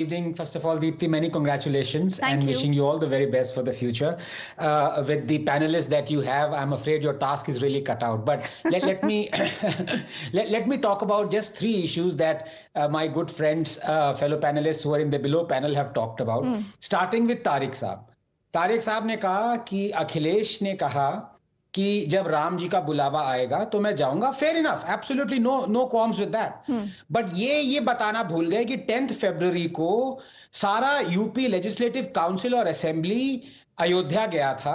Evening. First of all, Deepthi, many congratulations. Thank and you. Wishing you all the very best for the future. With the panelists that you have, I'm afraid your task is really cut out. But let me let me talk about just three issues that my good friends, fellow panelists who are in the below panel have talked about. Starting with Tariq Saab. Tariq Saab ने कहा कि अखिलेश ने कहा कि जब राम जी का बुलावा आएगा तो मैं जाऊंगा. Fair enough, absolutely no qualms with that. But ये बताना भूल गए कि 10 फरवरी को सारा यूपी लेजिस्लेटिव काउंसिल और असेंबली अयोध्या गया था.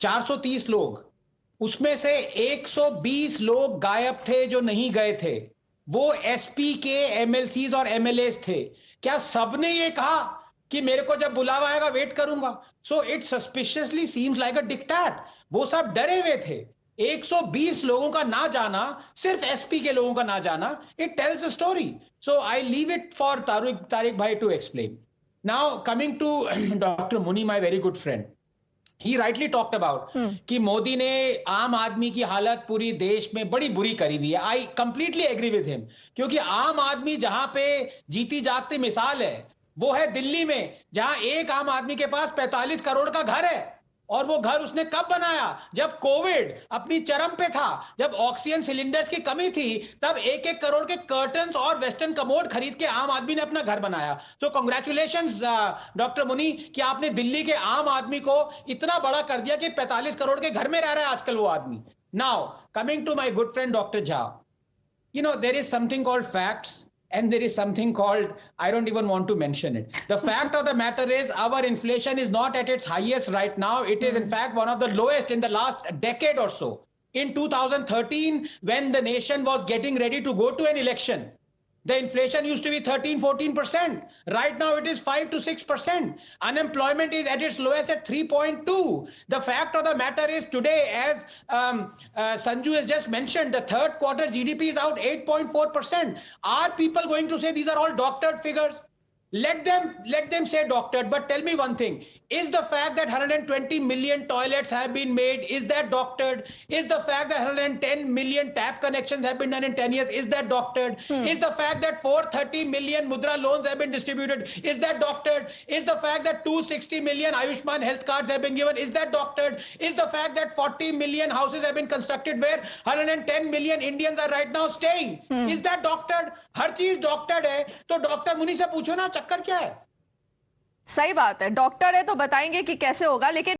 430 लोग, उसमें से 120 लोग गायब थे जो नहीं गए थे. वो एसपी के एमएलसीज और एमएलएस थे. क्या सबने ये कहा कि मेरे को जब बुलावा आएगा वेट करूंगा? So it suspiciously seems like a dictate. वो सब डरे हुए थे. 120 लोगों का ना जाना, सिर्फ एसपी के लोगों का ना जाना, it tells a story. So I leave it for Tariq भाई to explain. Now coming to doctor Muni, my very good friend, he rightly talked about कि मोदी ने आम आदमी की हालत पूरी देश में बड़ी बुरी करी हुई है. I completely agree with him, क्योंकि आम आदमी जहां पे जीती जाती मिसाल है वो है दिल्ली में, जहां एक आम आदमी के पास 45 करोड़ का घर है. और वो घर उसने कब बनाया? जब कोविड अपनी चरम पे था, जब ऑक्सीजन सिलेंडर्स की कमी थी, तब 1-1 करोड़ के कर्टन्स और वेस्टर्न कमोड खरीद के आम आदमी ने अपना घर बनाया. सो कांग्रेचुलेशंस डॉक्टर मुनी कि आपने दिल्ली के आम आदमी को इतना बड़ा कर दिया कि 45 करोड़ के घर में रह रहा है आजकल वो आदमी. Now coming to my good friend doctor Jha, you know, there is something called facts and there is something called, I don't even want to mention it. The fact of the matter is our inflation is not at its highest right now. It is in fact one of the lowest in the last decade or so. In 2013, when the nation was getting ready to go to an election, the inflation used to be 13-14%. Right now it is 5-6%. Unemployment is at its lowest at 3.2. The fact of the matter is today, as Sanju has just mentioned, the third quarter GDP is out 8.4%. Are people going to say these are all doctored figures? Let them say doctored, but tell me one thing. Is the fact that 120 million toilets have been made, is that doctored? Is the fact that 110 million tap connections have been done in 10 years, is that doctored? Is the fact that 430 million Mudra loans have been distributed, is that doctored? Is the fact that 260 million Ayushman health cards have been given, is that doctored? Is the fact that 40 million houses have been constructed where 110 million Indians are right now staying, is that doctored? हर चीज doctored है. तो doctor मुनि से पूछो ना चक्कर क्या है. सही बात है, डॉक्टर है तो बताएंगे कि कैसे होगा. लेकिन